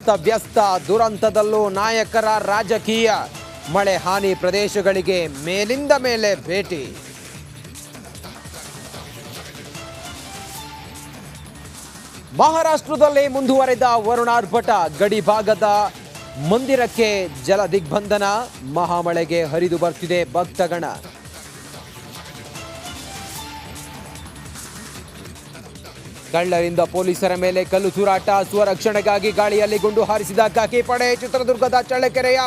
ಅಸ್ತವ್ಯಸ್ತ ದುರಂತದಲ್ಲೂ ನಾಯಕರ ರಾಜಕೀಯ. ಮಳೆ ಹಾನಿ ಪ್ರದೇಶಗಳಿಗೆ ಮೇಲಿಂದ ಮೇಲೆ ಭೇಟಿ. ಮಹಾರಾಷ್ಟ್ರದಲ್ಲಿ ಮುಂದುವರೆದ ವರುಣಾರ್ಭಟ. ಗಡಿ ಭಾಗದ ಮಂದಿರಕ್ಕೆ ಜಲ ದಿಗ್ಬಂಧನ. ಮಹಾಮಳೆಗೆ ಹರಿದು ಬರ್ತಿದೆ ಭಕ್ತಗಣ. ಕಳ್ಳರಿಂದ ಪೊಲೀಸರ ಮೇಲೆ ಕಲ್ಲು ತೂರಾಟ. ಸ್ವರಕ್ಷಣೆಗಾಗಿ ಗಾಳಿಯಲ್ಲಿ ಗುಂಡು ಹಾರಿಸಿದ ಖಾಕಿ ಪಡೆ. ಚಿತ್ರದುರ್ಗದ ಚಳ್ಳಕೆರೆಯ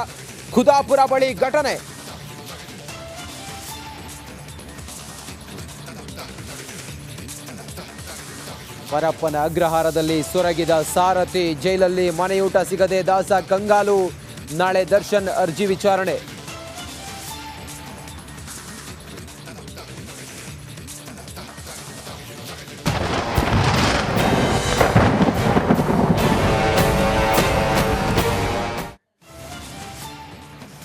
ಖುದಾಪುರ ಬಳಿ ಘಟನೆ. ಪರಪ್ಪನ ಅಗ್ರಹಾರದಲ್ಲಿ ಸೊರಗಿದ ಸಾರಥಿ. ಜೈಲಲ್ಲಿ ಮನೆಯೂಟ ಸಿಗದೆ ದಾಸ ಕಂಗಾಲು. ನಾಳೆ ದರ್ಶನ್ ಅರ್ಜಿ ವಿಚಾರಣೆ.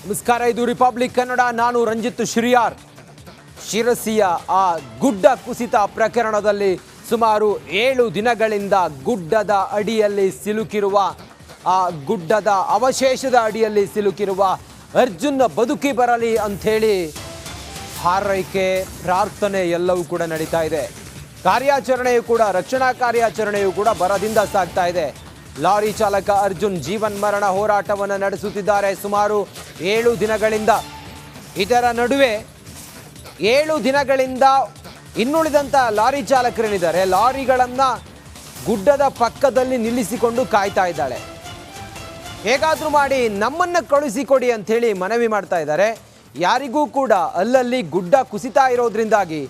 ನಮಸ್ಕಾರ, ಇದು ರಿಪಬ್ಲಿಕ್ ಕನ್ನಡ. ನಾನು ರಂಜಿತ್ ಶ್ರೀಯಾರ್. ಶಿರಸಿಯ ಆ ಗುಡ್ಡ ಕುಸಿತ ಪ್ರಕರಣದಲ್ಲಿ ಸುಮಾರು 7 ದಿನಗಳಿಂದ ಗುಡ್ಡದ ಅಡಿಯಲ್ಲಿ ಸಿಲುಕಿರುವ, ಆ ಗುಡ್ಡದ ಅವಶೇಷದ ಅಡಿಯಲ್ಲಿ ಸಿಲುಕಿರುವ ಅರ್ಜುನ್ ಬದುಕಿ ಬರಲಿ ಅಂಥೇಳಿ ಹಾರೈಕೆ, ಪ್ರಾರ್ಥನೆ ಎಲ್ಲವೂ ಕೂಡ ನಡೀತಾ ಇದೆ. ಕಾರ್ಯಾಚರಣೆಯು ಕೂಡ, ರಕ್ಷಣಾ ಕಾರ್ಯಾಚರಣೆಯು ಕೂಡ ಭರದಿಂದ ಸಾಗ್ತಾ ಇದೆ. ಲಾರಿ ಚಾಲಕ ಅರ್ಜುನ್ ಜೀವನ್ ಮರಣ ಹೋರಾಟವನ್ನು ನಡೆಸುತ್ತಿದ್ದಾರೆ ಸುಮಾರು 7 ದಿನಗಳಿಂದ. ಇದರ ನಡುವೆ 7 ದಿನಗಳಿಂದ ಇನ್ನುಳಿದಂಥ ಲಾರಿ ಚಾಲಕರೇನಿದ್ದಾರೆ, ಲಾರಿಗಳನ್ನು ಗುಡ್ಡದ ಪಕ್ಕದಲ್ಲಿ ನಿಲ್ಲಿಸಿಕೊಂಡು ಕಾಯ್ತಾ ಇದ್ದಾಳೆ. ಹೇಗಾದರೂ ಮಾಡಿ ನಮ್ಮನ್ನು ಕಳುಹಿಸಿಕೊಡಿ ಅಂಥೇಳಿ ಮನವಿ ಮಾಡ್ತಾ ಇದ್ದಾರೆ. ಯಾರಿಗೂ ಕೂಡ ಅಲ್ಲಲ್ಲಿ ಗುಡ್ಡ ಕುಸಿತಾ ಇರೋದ್ರಿಂದಾಗಿ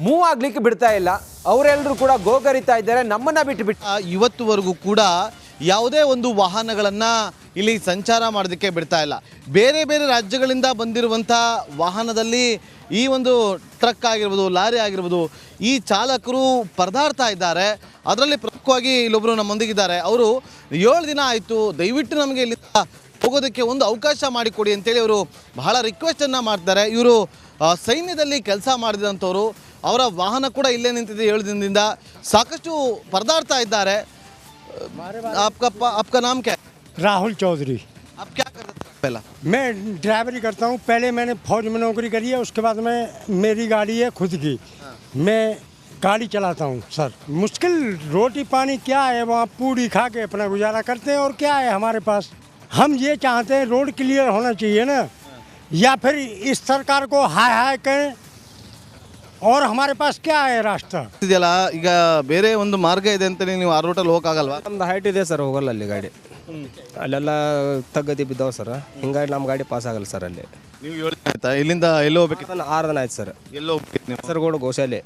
ಮೂವ್ ಆಗ್ಲಿಕ್ಕೆ ಬಿಡ್ತಾ ಇಲ್ಲ. ಅವರೆಲ್ಲರೂ ಕೂಡ ಗೋಗರಿತಾ ಇದ್ದಾರೆ, ನಮ್ಮನ್ನ ಬಿಟ್ಟು. ಇವತ್ತುವರೆಗೂ ಕೂಡ ಯಾವುದೇ ಒಂದು ವಾಹನಗಳನ್ನು ಇಲ್ಲಿ ಸಂಚಾರ ಮಾಡೋದಕ್ಕೆ ಬಿಡ್ತಾ ಇಲ್ಲ. ಬೇರೆ ಬೇರೆ ರಾಜ್ಯಗಳಿಂದ ಬಂದಿರುವಂಥ ವಾಹನದಲ್ಲಿ ಈ ಒಂದು ಟ್ರಕ್ ಆಗಿರ್ಬೋದು, ಲಾರಿ ಆಗಿರ್ಬೋದು, ಈ ಚಾಲಕರು ಪರದಾಡ್ತಾ ಇದ್ದಾರೆ. ಅದರಲ್ಲಿ ಪ್ರಮುಖವಾಗಿ ಇಲ್ಲೊಬ್ಬರು ನಮ್ಮೊಂದಿಗಿದ್ದಾರೆ. ಅವರು 7 ದಿನ ಆಯಿತು, ದಯವಿಟ್ಟು ನಮಗೆ ಇಲ್ಲಿಂದ ಹೋಗೋದಕ್ಕೆ ಒಂದು ಅವಕಾಶ ಮಾಡಿಕೊಡಿ ಅಂತೇಳಿ ಅವರು ಬಹಳ ರಿಕ್ವೆಸ್ಟನ್ನು ಮಾಡ್ತಾರೆ. ಇವರು ಸೈನ್ಯದಲ್ಲಿ ಕೆಲಸ ಮಾಡಿದಂಥವ್ರು. ಅವರ ವಾಹನ ಕೂಡ ಇಲ್ಲೇ ನಿಂತಿದೆ 7 ದಿನದಿಂದ. ಸಾಕಷ್ಟು ಪರದಾಡ್ತಾ ಇದ್ದಾರೆ. आपका नाम क्या है? राहुल चौधरी। आप क्या करते थे पहला? मैं ड्राइवरी करता हूँ। पहले मैंने फौज में नौकरी करी है, उसके बाद में मेरी गाड़ी है खुद की। मैं गाड़ी चलाता हूँ सर। मुश्किल रोटी पानी क्या है, वहाँ पूड़ी खा के अपना गुजारा करते हैं। और क्या है हमारे पास, हम ये चाहते हैं रोड क्लियर होना चाहिए ना, या फिर इस सरकार को हाय हाय कहें। और हमारे पास क्या है रास्ता ಇದೆಯಲ್ಲ, ಈಗ ಬೇರೆ ಒಂದು ಮಾರ್ಗ ಇದೆ ಅಂತ ನೀವು ಆ ರೂಟಲ್ಲಿ ಹೋಗಕ್ಕಾಗಲ್ವಾ? ನಮ್ದು ಹೈಟ್ ಇದೆ ಸರ್, ಹೋಗಲ್ಲ ಅಲ್ಲಿ ಗಾಡಿ. ಅಲ್ಲೆಲ್ಲ ತಗ್ಗದಿ ಬಿದ್ದಾವೆ ಸರ್. ಹಿಂಗಾಗಿ ನಮ್ಮ ಗಾಡಿ ಪಾಸ್ ಆಗಲ್ಲ ಸರ್ ಅಲ್ಲಿ. ನೀವು 7 ದಿನ ಆಯ್ತಾ? ಇಲ್ಲಿಂದ ಎಲ್ಲಿ ಹೋಗ್ಬೇಕು? 6 ದಿನ ಆಯ್ತು ಸರ್. ಎಲ್ಲಿ ಹೋಗ್ಬೇಕು ನೀವು? ಕಾಸರಗೋಡು ಗೋಶಾಲೆ.